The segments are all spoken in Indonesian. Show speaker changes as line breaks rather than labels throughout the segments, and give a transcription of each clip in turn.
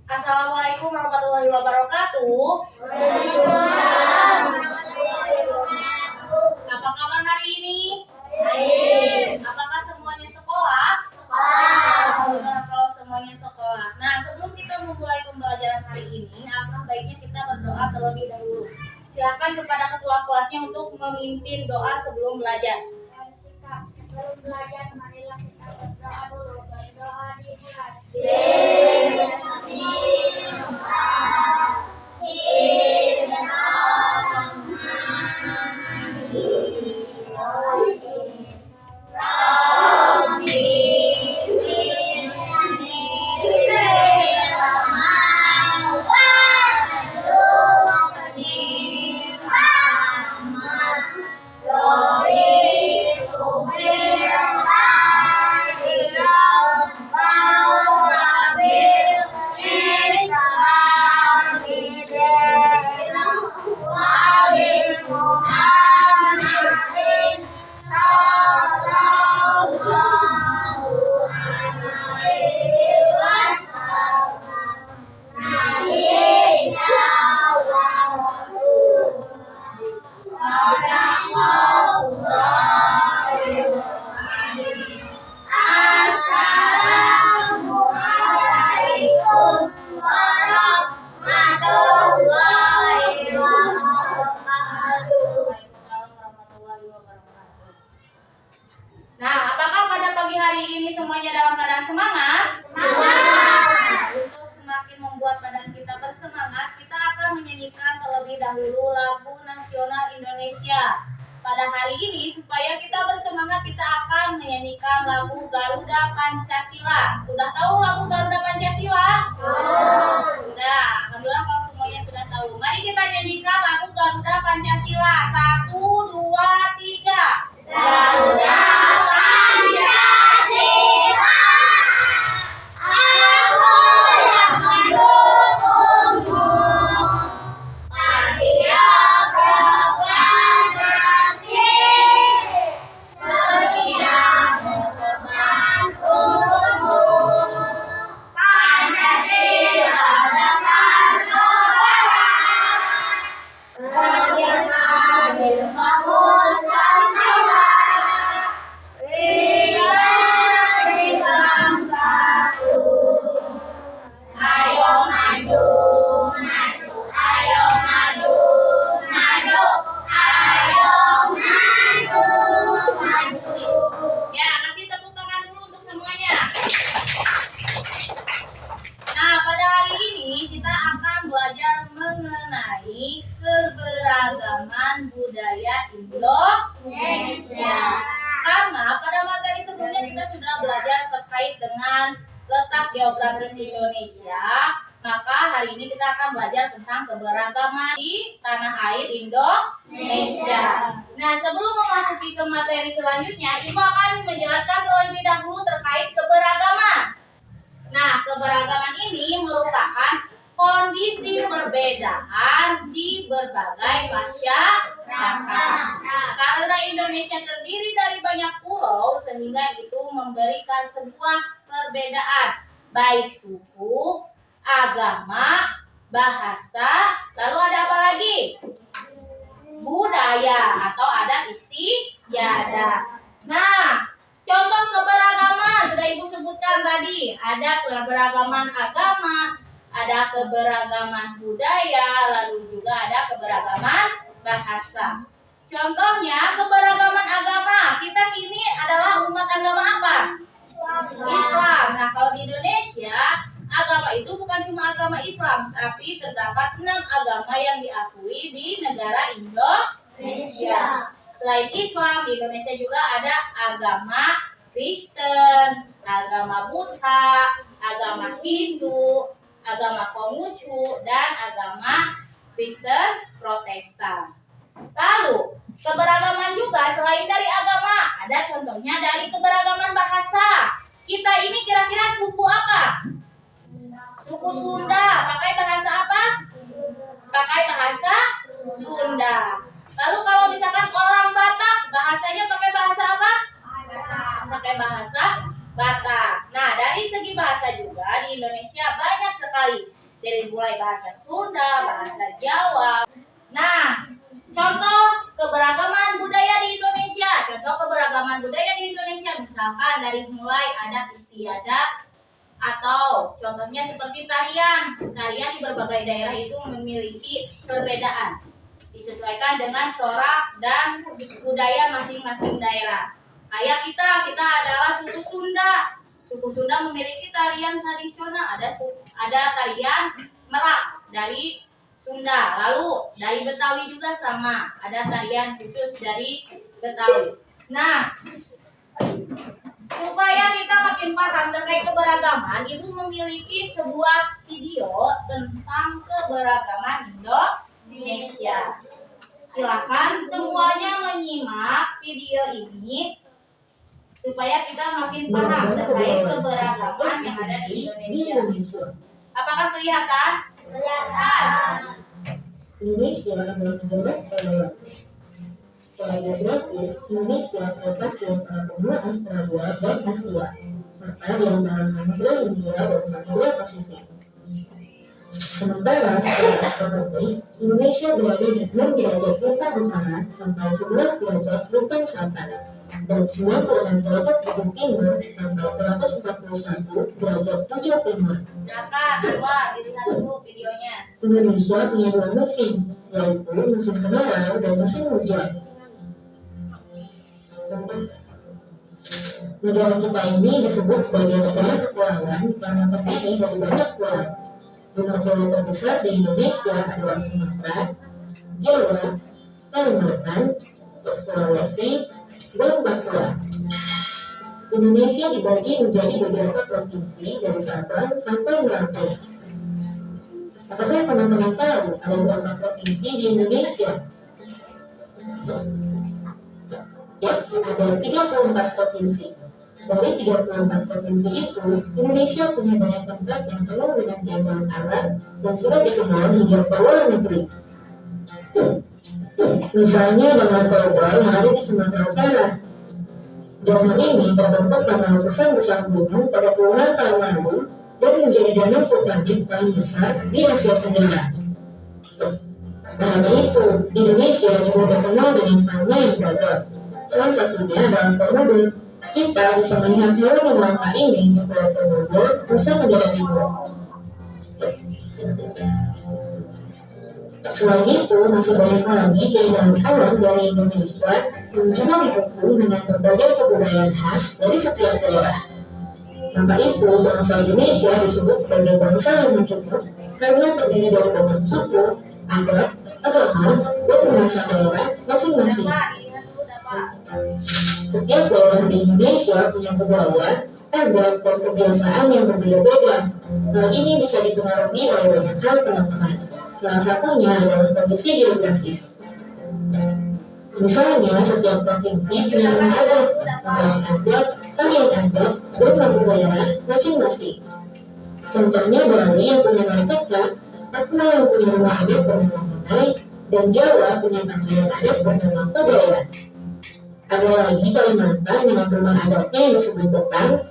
Assalamualaikum warahmatullahi wabarakatuh.
Waalaikumsalam.
Apa kabar hari ini?
Baik.
Apakah semuanya sekolah? Alhamdulillah kalau semuanya sekolah. Nah, sebelum kita memulai pembelajaran hari ini, alangkah baiknya kita berdoa terlebih dahulu. Silakan kepada ketua kelasnya untuk memimpin doa sebelum belajar.
Sebelum belajar, marilah kita berdoa dulu. Berdoa dimulai.
Nah, apakah pada pagi hari ini semuanya dalam keadaan semangat?
Semangat.
Untuk semakin membuat badan kita bersemangat, kita akan menyanyikan terlebih dahulu lagu nasional Indonesia. Pada hari ini, supaya kita bersemangat, kita akan menyanyikan lagu Garuda Pancasila. Sudah tahu lagu Garuda Pancasila? Sudah. Alhamdulillah kalau semuanya sudah tahu. Mari kita nyanyikan lagu Garuda Pancasila. 1, 2, 3. Garuda mengenai keberagaman budaya Indonesia. Karena pada materi sebelumnya kita sudah belajar terkait dengan letak geografis Indonesia, maka hari ini kita akan belajar tentang keberagaman di tanah air Indonesia. Nah, sebelum memasuki ke materi selanjutnya, Ibu akan menjelaskan terlebih dahulu terkait keberagaman. Nah, keberagaman ini merupakan kondisi perbedaan di berbagai masyarakat. Karena Indonesia terdiri dari banyak pulau, sehingga itu memberikan sebuah perbedaan, baik suku, agama, bahasa, lalu ada apa lagi? Budaya atau adat istiadat. Nah, contoh keberagaman sudah Ibu sebutkan tadi, ada keberagaman agama, ada keberagaman budaya, lalu juga ada keberagaman bahasa. Contohnya keberagaman agama, kita kini adalah umat agama apa? Islam. Nah, kalau di Indonesia, agama itu bukan cuma agama Islam, tapi terdapat 6 agama yang diakui di negara Indonesia. Selain Islam, di Indonesia juga ada agama Kristen, agama Buddha, agama Hindu, agama Konghucu, dan agama Kristen Protestan. Lalu, keberagaman juga selain dari agama, ada contohnya dari keberagaman bahasa. Kita ini kira-kira suku apa? Suku Sunda. Pakai bahasa apa? Pakai bahasa Sunda. Lalu kalau misalkan orang Batak, bahasanya pakai bahasa apa? Pakai bahasa Batak. Nah, dari segi bahasa juga di Indonesia banyak sekali. Dari mulai bahasa Sunda, bahasa Jawa. Nah, contoh keberagaman budaya di Indonesia. Contoh keberagaman budaya di Indonesia misalkan dari mulai adat istiadat atau contohnya seperti tarian. Tarian di berbagai daerah itu memiliki perbedaan. Disesuaikan dengan corak dan budaya masing-masing daerah. Kayak kita adalah suku Sunda. Suku Sunda memiliki tarian tradisional. Ada tarian merak dari Sunda. Lalu dari Betawi juga sama. Ada tarian khusus dari Betawi. Nah, supaya kita makin paham terkait keberagaman, Ibu memiliki sebuah video tentang keberagaman Indonesia. Silakan semuanya menyimak video ini supaya kita makin paham terkait keberagaman yang ada di Indonesia. Apakah kelihatan? Kelihatan.
Indonesia adalah negara kepulauan. Secara geografis, Indonesia terletak di antara benua Australia dan Asia, serta di antara Samudra Hindia dan Samudra Pasifik. Sementara secara astronomis, Indonesia berada di 6 derajat bintang utara sampai 11 derajat bintang selatan, dan 96 derajat bintang timur sampai 141 derajat bujur timur.
Silakan keluar, dilihat dulu videonya.
Indonesia punya 2 musim, yaitu musim kemarau dan musim hujan. Negara kita ini disebut sebagai negara kepulauan karena terdiri dari banyak pulau. 5 pulau terbesar di Indonesia adalah Sumatera, Jawa, Kalimantan, Sulawesi, dan Papua. Indonesia dibagi menjadi beberapa provinsi dari Sabang sampai Merauke. Apakah teman-teman tahu ada berapa provinsi di Indonesia? Ya, ada 34 provinsi. Dari 34 provinsi itu, Indonesia punya banyak tempat yang penuh dengan keindahan alam dan sudah dikenal hingga ke luar negeri. Misalnya Danau Toba yang ada di Sumatera Utara. Danau ini terbentuk karena letusan besar gunung pada puluhan tahun lalu dan menjadi danau vulkanik paling besar di Asia Tenggara. Tak hanya itu, Indonesia juga terkenal dengan fauna yang beragam. Salah satunya adalah komodo. Kita bisa melihat hewan yang langka ini di Pulau Komodo, Nusa Tenggara Timur. Selain itu, masih banyak lagi keindahan alam dari Indonesia yang juga didukung dengan berbagai kebudayaan khas dari setiap daerah. Maka itu, bangsa Indonesia disebut sebagai bangsa yang majemuk karena terdiri dari banyak suku, adat, agama, dan bahasa daerah masing-masing. Setiap daerah di Indonesia punya budaya, adat, dan kebiasaan yang berbeda-beda. Hal ini bisa dipengaruhi oleh banyak hal, teman-teman. Salah satunya adalah kondisi geografis. Misalnya, setiap provinsi punya rumah adat, pakaian adat, tarian adat, dan lagu daerah masing-masing. Contohnya Bali yang punya tari kecak, Papua yang punya rumah adat bernama Manai, dan Jawa punya pakaian adat bernama Kebaya. Ada lagi Kalimantan dengan rumah adatnya yang disebut Betang,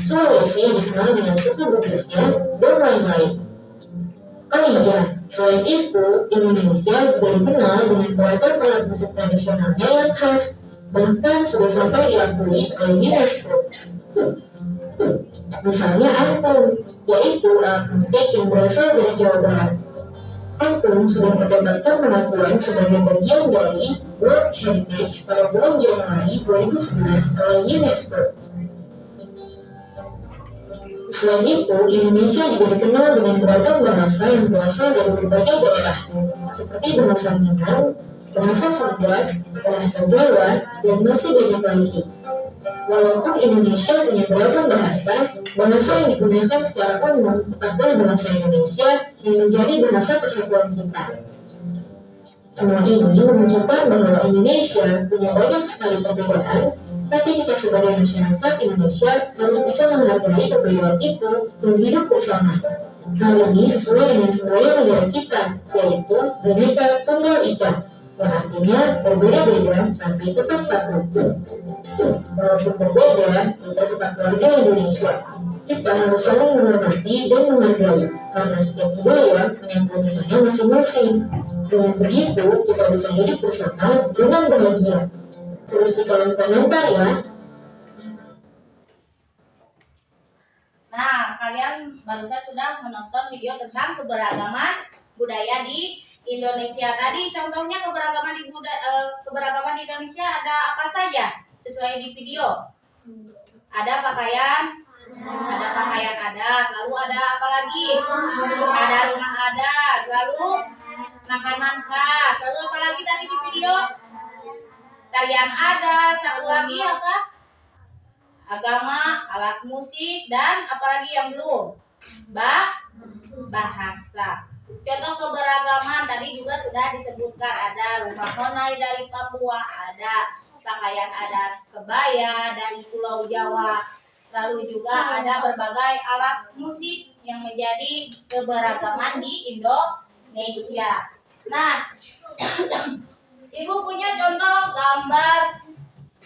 Sulawesi yang dikenal dengan suku Bugisnya, dan lain-lain. Oh iya, selain itu, Indonesia juga dikenal dengan beragam alat musik tradisionalnya yang khas, bahkan sudah sampai diakui oleh UNESCO. Misalnya angklung, yaitu alat musik yang berasal dari Jawa Barat. Angklung sudah mendapatkan pengakuan sebagai bagian dari World Heritage pada bulan Januari 2011 oleh UNESCO. Selain itu, Indonesia juga dikenal dengan beragam bahasa yang berasal dari berbagai daerah, seperti bahasa Minang, bahasa Sunda, bahasa Jawa, dan masih banyak lagi. Walaupun Indonesia punya beragam bahasa yang digunakan secara umum tetaplah bahasa Indonesia yang menjadi bahasa persatuan kita. Semua ini menunjukkan bahwa Indonesia punya banyak sekali perbedaan, tapi kita sebagai masyarakat Indonesia harus bisa menghargai perbedaan itu dan hidup bersama. Hal ini sesuai dengan semboyan negara kita, yaitu Bhinneka Tunggal Ika. yang artinya berbeda-beda tapi tetap satu. Walaupun berbeda, kita tetap warga Indonesia. Kita harus saling menghormati dan menghargai karena setiap budaya punya keunikannya masing-masing. Dengan begitu, kita bisa hidup bersama dengan bahagia. Terus di kolom komentar ya.
Nah, kalian barusan sudah menonton video tentang keberagaman budaya di Indonesia. Tadi contohnya keberagaman di Indonesia ada apa saja sesuai di video? Ada pakaian, ada pakaian adat, lalu ada apa lagi? Ada rumah adat, lalu makanan khas, lalu apa lagi tadi di video? Tarian adat, satu lagi apa? Agama, alat musik, dan apalagi yang belum? Bahasa. Contoh keberagaman tadi juga sudah disebutkan, ada rumah Honai dari Papua, ada pakaian adat kebaya dari Pulau Jawa, lalu juga ada berbagai alat musik yang menjadi keberagaman di Indonesia. Nah, Ibu punya contoh gambar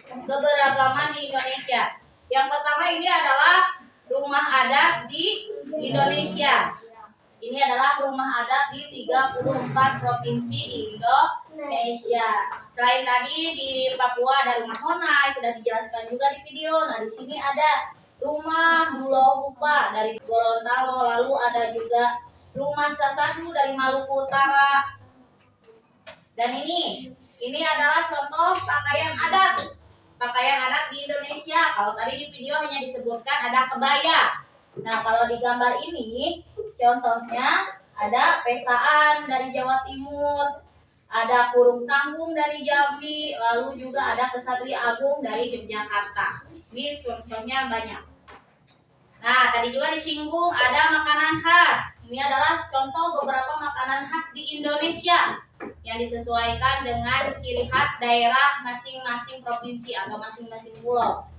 keberagaman di Indonesia. Yang pertama ini adalah rumah adat di Indonesia. Ini adalah rumah adat di 34 provinsi di Indonesia. Selain tadi di Papua ada rumah Honai, sudah dijelaskan juga di video. Nah, di sini ada rumah Bulo Hupa dari Gorontalo, lalu ada juga rumah Sasadu dari Maluku Utara. Dan ini adalah contoh pakaian adat. Pakaian adat di Indonesia. Kalau tadi di video hanya disebutkan ada kebaya. Nah, kalau di gambar ini contohnya ada pesaan dari Jawa Timur, ada kurung tanggung dari Jambi, lalu juga ada kesatria agung dari Yogyakarta. Ini contohnya banyak. Nah, tadi juga disinggung ada makanan khas. Ini adalah contoh beberapa makanan khas di Indonesia yang disesuaikan dengan ciri khas daerah masing-masing provinsi atau masing-masing pulau.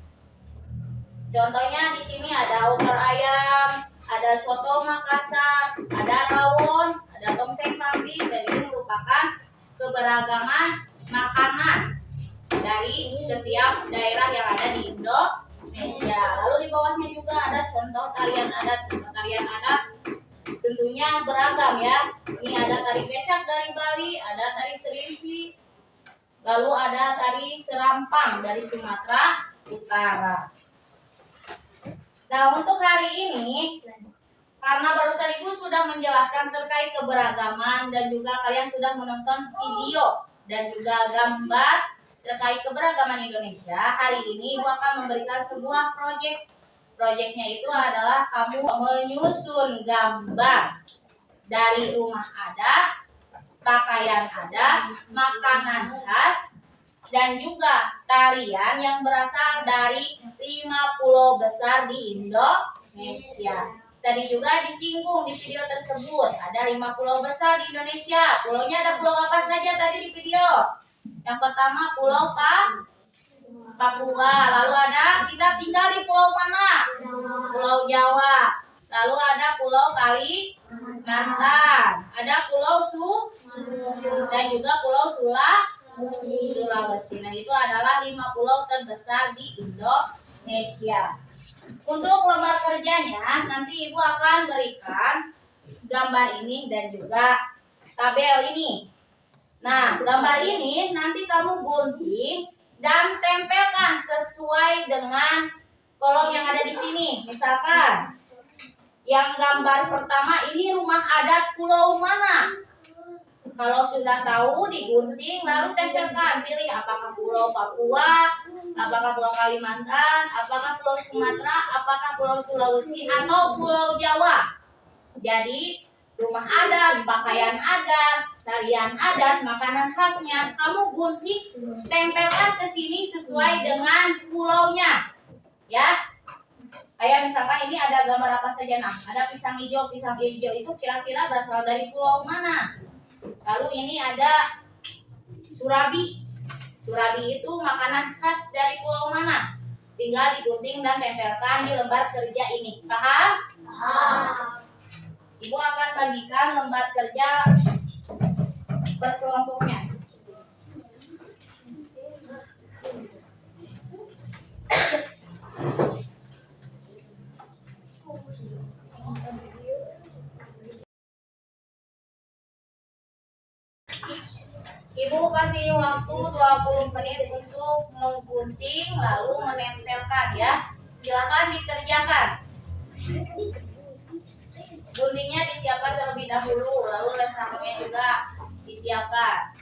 Contohnya di sini ada opor ayam, ada coto Makassar, ada rawon, ada tongseng kambing, dan ini merupakan keberagaman makanan dari setiap daerah yang ada di Indonesia. Lalu di bawahnya juga ada contoh tarian adat. Contoh tarian adat tentunya beragam ya. Ini ada tari becak dari Bali, ada tari serimpi, lalu ada tari serampang dari Sumatera Utara. Nah, untuk hari ini, karena barusan Ibu sudah menjelaskan terkait keberagaman dan juga kalian sudah menonton video dan juga gambar terkait keberagaman Indonesia, hari ini Ibu akan memberikan sebuah proyek. Proyeknya itu adalah kamu menyusun gambar dari rumah adat, pakaian adat, makanan khas, dan juga tarian yang berasal dari 5 pulau besar di Indonesia. Tadi juga disinggung di video tersebut, ada 5 pulau besar di Indonesia. Pulaunya ada pulau apa saja tadi di video? Yang pertama Pulau Papua, lalu ada kita tinggal di pulau mana? Pulau Jawa. Lalu ada Pulau Kalimantan, ada Pulau dan juga Pulau Sulawesi. Nah, itu adalah 5 pulau terbesar di Indonesia. Untuk lembar kerjanya nanti Ibu akan berikan gambar ini dan juga tabel ini. Nah, gambar ini nanti kamu gunting dan tempelkan sesuai dengan kolom yang ada di sini. Misalkan yang gambar pertama ini rumah adat pulau mana? Kalau sudah tahu digunting lalu tempelkan, pilih apakah Pulau Papua, apakah Pulau Kalimantan, apakah Pulau Sumatera, apakah Pulau Sulawesi atau Pulau Jawa. Jadi rumah adat, pakaian adat, tarian adat, makanan khasnya kamu gunting, tempelkan ke sini sesuai dengan pulaunya. Ya. Kayak misalkan ini ada gambar apa saja. Nah, ada pisang hijau. Pisang hijau itu kira-kira berasal dari pulau mana? Lalu ini ada surabi. Surabi itu makanan khas dari pulau mana? Tinggal digunting dan tempelkan di lembar kerja ini. Paham? Paham. Ibu akan bagikan lembar kerja per kelompoknya. Ibu kasih waktu 20 menit untuk menggunting lalu menempelkan ya. Silakan dikerjakan. Guntingnya disiapkan terlebih dahulu, lalu lem rangkanya juga disiapkan.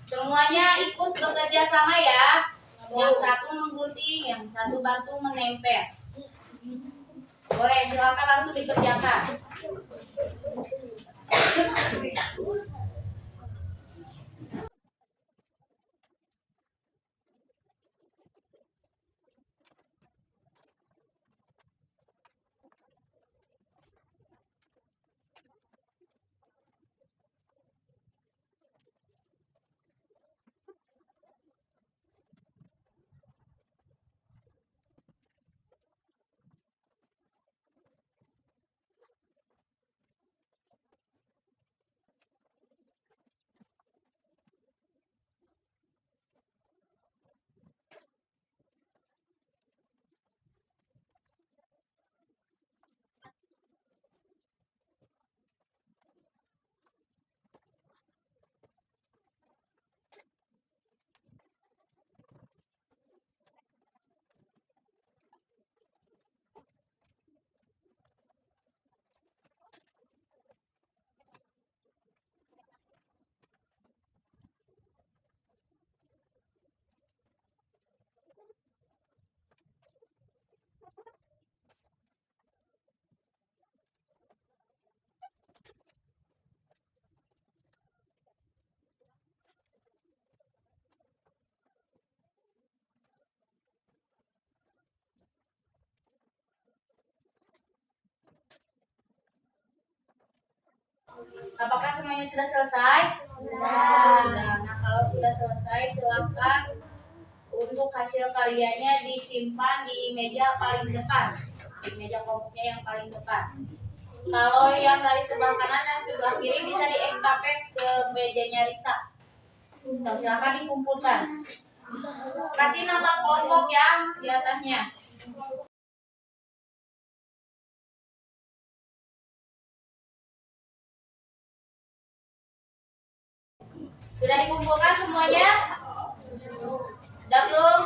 Semuanya ikut bekerja sama ya. Yang satu menggunting, yang satu bantu menempel. Boleh, silakan langsung dikerjakan. Apakah semuanya sudah selesai? Sudah. Nah, kalau sudah selesai, silakan untuk hasil karyanya disimpan di meja paling depan, di meja kelompoknya yang paling depan. Kalau yang dari sebelah kanan dan sebelah kiri bisa diekstafet ke mejanya Risa. So, silakan dikumpulkan. Kasih nama kelompok yang di atasnya. Sudah dikumpulkan semuanya? Sudah belum?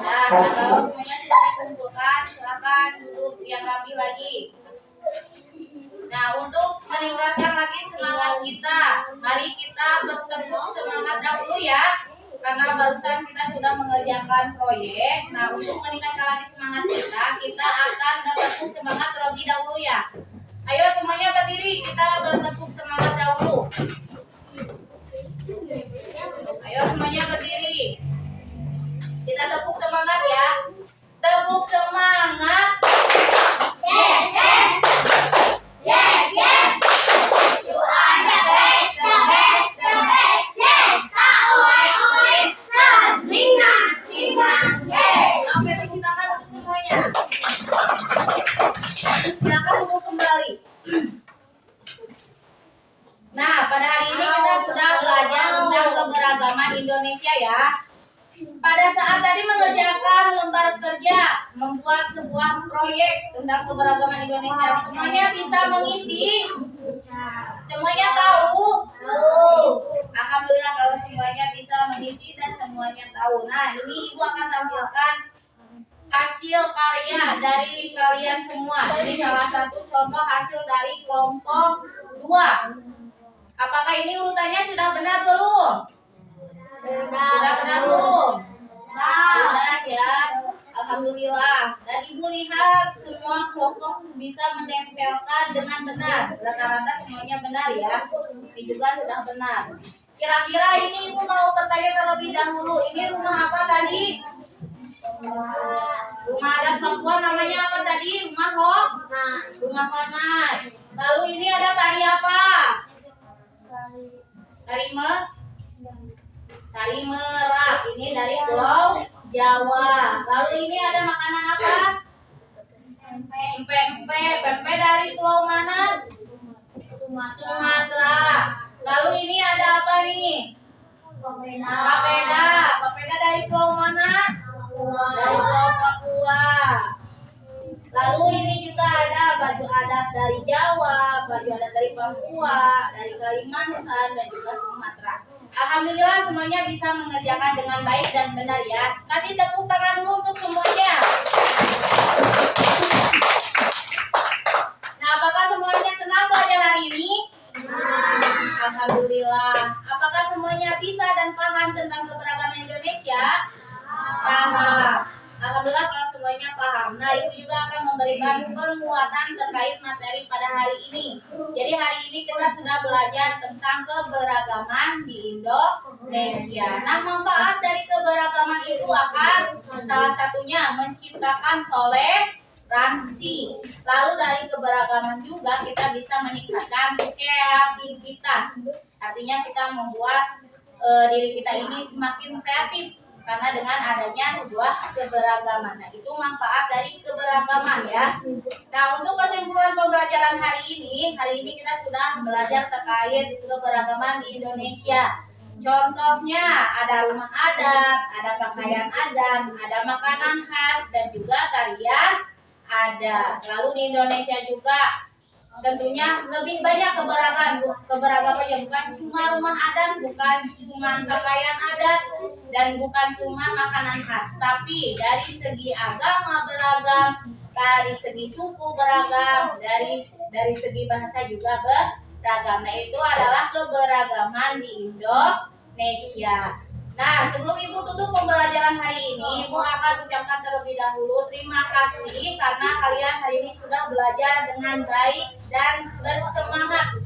Nah, kalau semuanya sudah dikumpulkan, silakan duduk yang rapi lagi. Nah, untuk meningkatkan lagi semangat kita, mari kita bertepuk semangat dahulu ya. Karena barusan kita sudah mengerjakan proyek. Nah, untuk meningkatkan lagi semangat kita akan bertepuk semangat terlebih dahulu ya. Ayo semuanya berdiri, kita bertepuk semangat dahulu. Ayo semuanya berdiri. Kita tepuk semangat ya. Tepuk semangat.
Yes, yes. Yes, yes. You are the best, the best, the best. Yes. Kaoi, san, lina, lina, yes.
Oke, tepuk tangan untuk semuanya. Silakan duduk kembali. Nah, pada hari ini kita sudah belajar tentang keberagaman Indonesia ya. Pada saat tadi mengerjakan lembar kerja, membuat sebuah proyek tentang keberagaman Indonesia, semuanya bisa mengisi? Semuanya tahu? Alhamdulillah kalau semuanya bisa mengisi dan semuanya tahu. Nah, ini Ibu akan tampilkan hasil karya dari kalian semua. Ini salah satu contoh hasil dari kelompok 2. Apakah ini urutannya sudah benar belum? Sudah benar belum? Sudah ya. Alhamdulillah. Dan Ibu lihat semua kelompok bisa menempelkan dengan benar. Rata-rata semuanya benar ya. Ini juga sudah benar. Kira-kira ini Ibu mau bertanya terlebih dahulu. Ini rumah apa tadi? Rumah adat Papua namanya apa tadi? Rumah Hok? Rumah Panai. Lalu ini ada tari apa? Tari merak. Ini dari Pulau Jawa. Lalu ini ada makanan apa? Pempek dari Pulau mana? Sumatera. Lalu ini ada apa nih? Papeda dari Pulau mana? Dari Pulau Papua. Lalu ini juga ada baju adat dari Jawa, baju adat dari Papua, dari Kalimantan dan juga Sumatera. Alhamdulillah semuanya bisa mengerjakan dengan baik dan benar ya. Kasih tepuk tangan dulu untuk semuanya. Nah, apakah semuanya senang belajar hari ini? Alhamdulillah. Apakah semuanya bisa dan paham tentang keberagaman Indonesia? Paham. Alhamdulillah kalau semuanya paham. Nah, itu juga akan memberikan penguatan terkait materi pada hari ini. Jadi hari ini kita sudah belajar tentang keberagaman di Indonesia. Nah, manfaat dari keberagaman itu akan salah satunya menciptakan toleransi. Lalu dari keberagaman juga kita bisa meningkatkan kreativitas. Artinya kita membuat diri kita ini semakin kreatif. Karena dengan adanya sebuah keberagaman. Nah, itu manfaat dari keberagaman ya. Nah, untuk kesimpulan pembelajaran hari ini kita sudah belajar terkait keberagaman di Indonesia. Contohnya ada rumah adat, ada pakaian adat, ada makanan khas, dan juga tarian adat. Lalu di Indonesia juga tentunya lebih banyak keberagamannya, bukan cuma rumah adat, bukan cuma pakaian adat, dan bukan cuma makanan khas, tapi dari segi agama beragam, dari segi suku beragam, dari segi bahasa juga beragam. Nah, itu adalah keberagaman di Indonesia. Nah, sebelum Ibu tutup pembelajaran hari ini, Ibu akan ucapkan terlebih dahulu terima kasih karena kalian hari ini sudah belajar dengan baik dan bersemangat.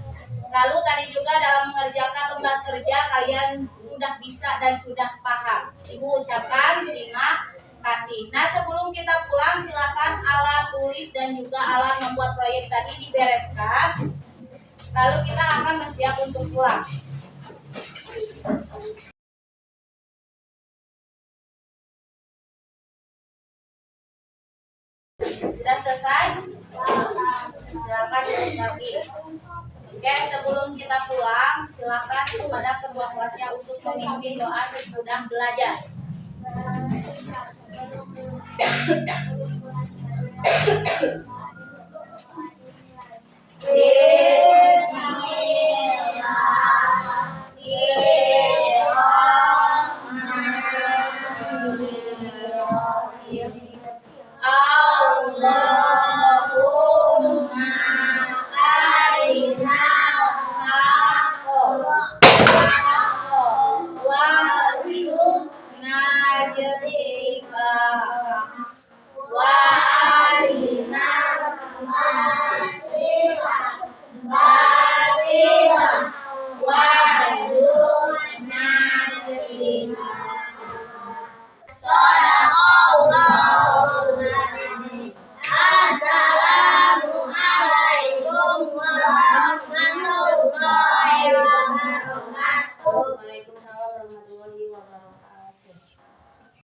Lalu tadi juga dalam mengerjakan lembar kerja kalian sudah bisa dan sudah paham. Ibu ucapkan terima kasih. Nah, sebelum kita pulang silakan alat tulis dan juga alat membuat proyek tadi dibereskan. Lalu kita akan bersiap untuk pulang. Sudah selesai? Silakan lagi. Oke, sebelum kita pulang, silakan kepada ketua kelasnya untuk memimpin doa sesudah belajar.